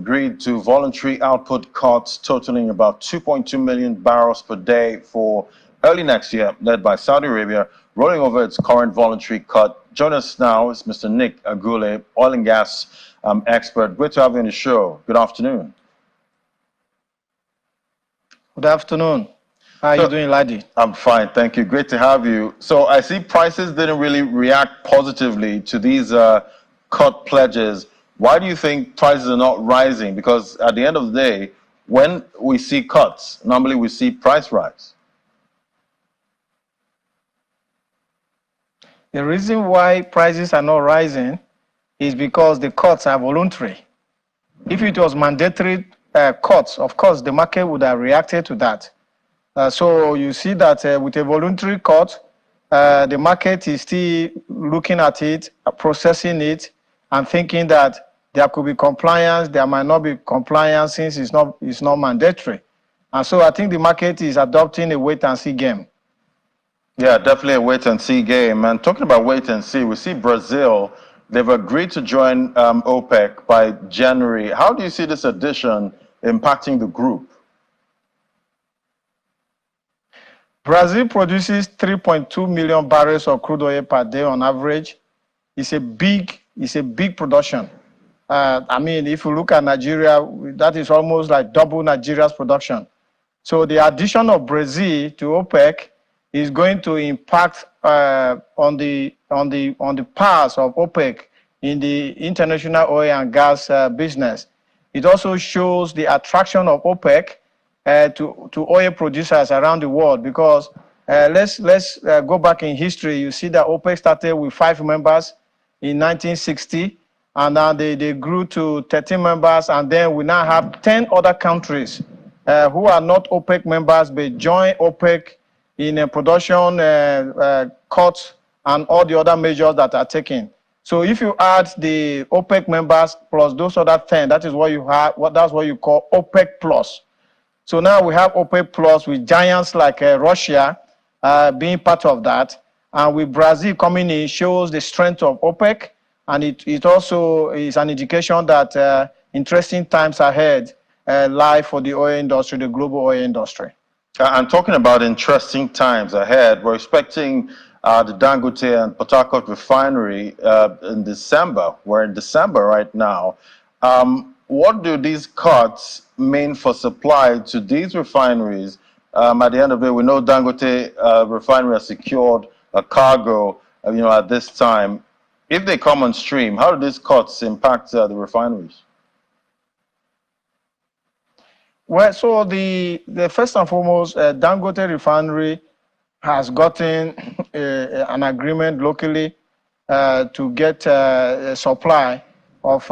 agreed to voluntary output cuts totaling about 2.2 million barrels per day for early next year, led by Saudi Arabia, rolling over its current voluntary cut. Join us now is Mr. Nick Agule, oil and gas expert. Great to have you on the show. Good afternoon. Good afternoon. How are you doing, Ladi? I'm fine, thank you. Great to have you. So I see prices didn't really react positively to these cut pledges. Why do you think prices are not rising? Because at the end of the day, when we see cuts, normally we see price rise. The reason why prices are not rising is because the cuts are voluntary. If it was mandatory cuts, of course, the market would have reacted to that. So you see that with a voluntary cut, the market is still looking at it, processing it, and thinking that there could be compliance, there might not be compliance since it's not mandatory. And so I think the market is adopting a wait-and-see game. Yeah, definitely a wait-and-see game. And talking about wait-and-see, we see Brazil, they've agreed to join OPEC by January. How do you see this addition impacting the group? Brazil produces 3.2 million barrels of crude oil per day on average. It's a big production. I mean, if you look at Nigeria, that is almost like double Nigeria's production. So the addition of Brazil to OPEC is going to impact on the powers of OPEC in the international oil and gas business. It also shows the attraction of OPEC to oil producers around the world, because let's go back in history. You see that OPEC started with 5 members in 1960, and now they grew to 13 members, and then we now have 10 other countries who are not OPEC members but join OPEC in a production cuts and all the other measures that are taken. So if you add the OPEC members plus those other 10, that is what you have. That's what you call OPEC plus. So now we have OPEC plus with giants like Russia being part of that, and with Brazil coming in shows the strength of OPEC, and it also is an indication that interesting times ahead lie for the oil industry, the global oil industry. And talking about interesting times ahead, we're expecting the Dangote and Port Harcourt Refinery in December. We're in December right now. What do these cuts mean for supply to these refineries? At the end of it, we know Dangote Refinery has secured a cargo, at this time. If they come on stream, how do these cuts impact the refineries? Well, so the first and foremost, Dangote Refinery has gotten an agreement locally to get a supply of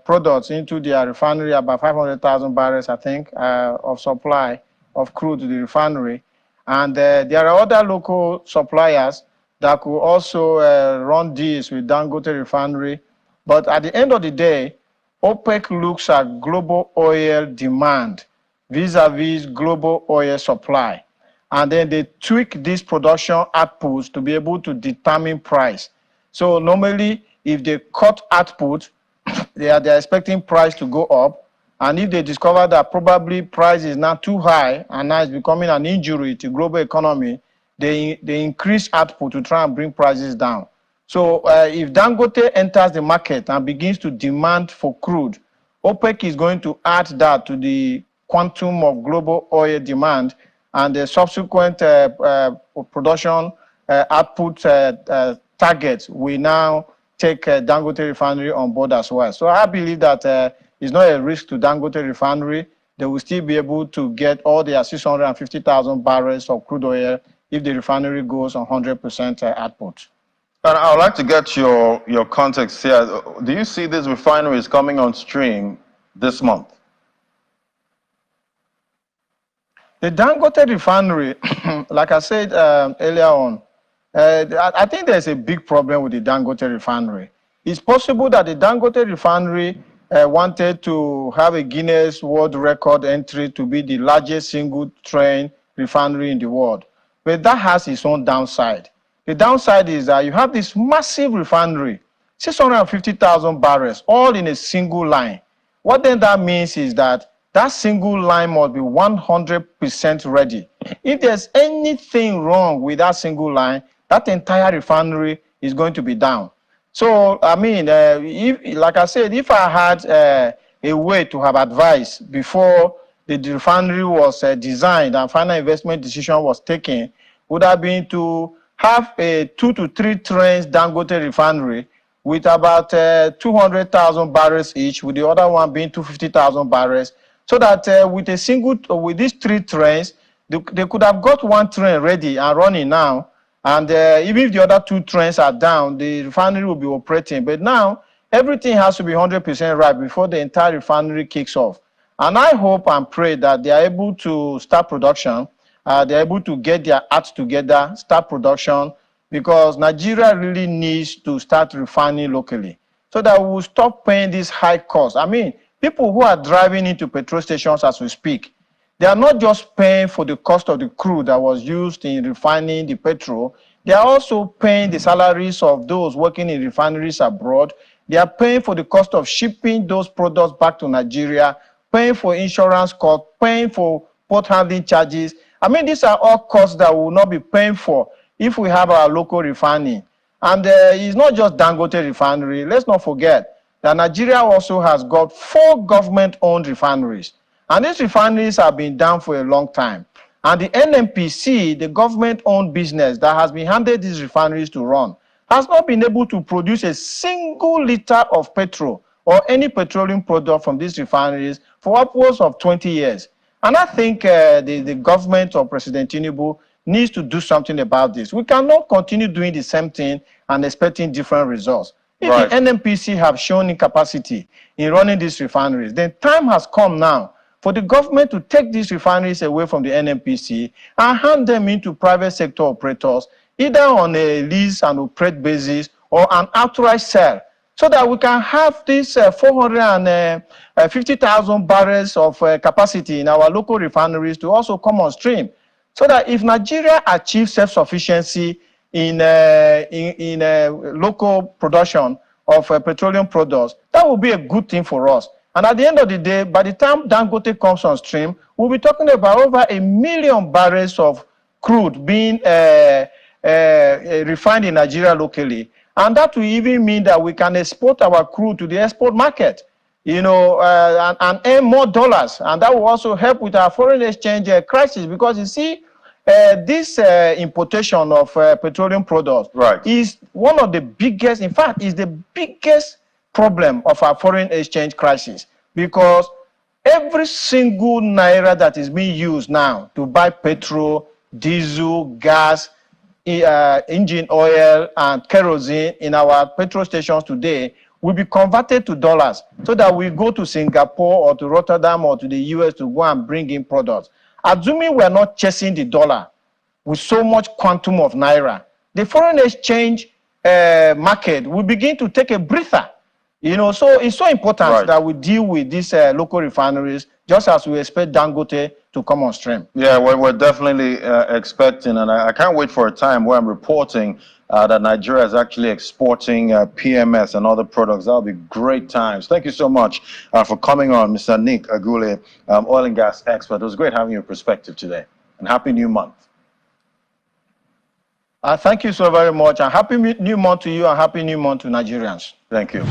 products into their refinery, about 500,000 barrels, I think, of supply of crude to the refinery. And there are other local suppliers that could also run deals with Dangote Refinery. But at the end of the day, OPEC looks at global oil demand vis-a-vis global oil supply. And then they tweak these production outputs to be able to determine price. So normally, if they cut output, they are expecting price to go up. And if they discover that probably price is not too high and now it's becoming an injury to global economy, they increase output to try and bring prices down. So if Dangote enters the market and begins to demand for crude, OPEC is going to add that to the quantum of global oil demand, and the subsequent production output targets will now take Dangote Refinery on board as well. So I believe that it's not a risk to Dangote Refinery. They will still be able to get all their 650,000 barrels of crude oil if the refinery goes on 100% output. And I would like to get your context here. Do you see these refineries coming on stream this month? The Dangote Refinery, like I said earlier on, I think there's a big problem with the Dangote Refinery. It's possible that the Dangote Refinery wanted to have a Guinness World Record entry to be the largest single train refinery in the world. But that has its own downside. The downside is that you have this massive refinery, 650,000 barrels, all in a single line. What then that means is that that single line must be 100% ready. If there's anything wrong with that single line, that entire refinery is going to be down. So, I mean, if, like I said, if I had a way to have advice before the refinery was designed and final investment decision was taken, would have been to have a 2 to 3 trains Dangote Refinery with about 200,000 barrels each, with the other one being 250,000 barrels, so that with these 3 trains, they could have got 1 train ready and running now. And even if the other 2 trains are down, the refinery will be operating. But now, everything has to be 100% right before the entire refinery kicks off. And I hope and pray that they are able to start production. They're able to get their acts together, start production, because Nigeria really needs to start refining locally so that we will stop paying this high cost. I mean, people who are driving into petrol stations as we speak, they are not just paying for the cost of the crude that was used in refining the petrol. They are also paying the salaries of those working in refineries abroad. They are paying for the cost of shipping those products back to Nigeria, paying for insurance costs, paying for port handling charges. I mean, these are all costs that we will not be paying for if we have our local refining. And it's not just Dangote Refinery. Let's not forget that Nigeria also has got 4 government-owned refineries. And these refineries have been down for a long time. And the NNPC, the government-owned business that has been handed these refineries to run, has not been able to produce a single liter of petrol or any petroleum product from these refineries for upwards of 20 years. And I think the government of President Tinubu needs to do something about this. We cannot continue doing the same thing and expecting different results. If Right. the NNPC have shown incapacity in running these refineries, then time has come now for the government to take these refineries away from the NNPC and hand them into private sector operators, either on a lease and operate basis or an outright sale, so that we can have this 450,000 barrels of capacity in our local refineries to also come on stream. So that if Nigeria achieves self-sufficiency in local production of petroleum products, that will be a good thing for us. And at the end of the day, by the time Dangote comes on stream, we'll be talking about over 1 million barrels of crude being refined in Nigeria locally. And that will even mean that we can export our crude to the export market, you know, and earn more dollars. And that will also help with our foreign exchange crisis, because you see, this importation of petroleum products Right. is one of the biggest, in fact, is the biggest problem of our foreign exchange crisis, because every single naira that is being used now to buy petrol, diesel, gas, engine oil, and kerosene in our petrol stations today will be converted to dollars, so that we go to Singapore or to Rotterdam or to the US to go and bring in products. Assuming we are not chasing the dollar with so much quantum of naira, the foreign exchange market will begin to take a breather. You know, so it's so important that we deal with these local refineries, just as we expect Dangote to come on stream. Yeah, we're definitely expecting, and I can't wait for a time where I'm reporting that Nigeria is actually exporting PMS and other products. That'll be great times. Thank you so much for coming on, Mr. Nick Agule, oil and gas expert. It was great having your perspective today, and happy new month. Thank you so very much, and happy new month to you, and happy new month to Nigerians. Thank you.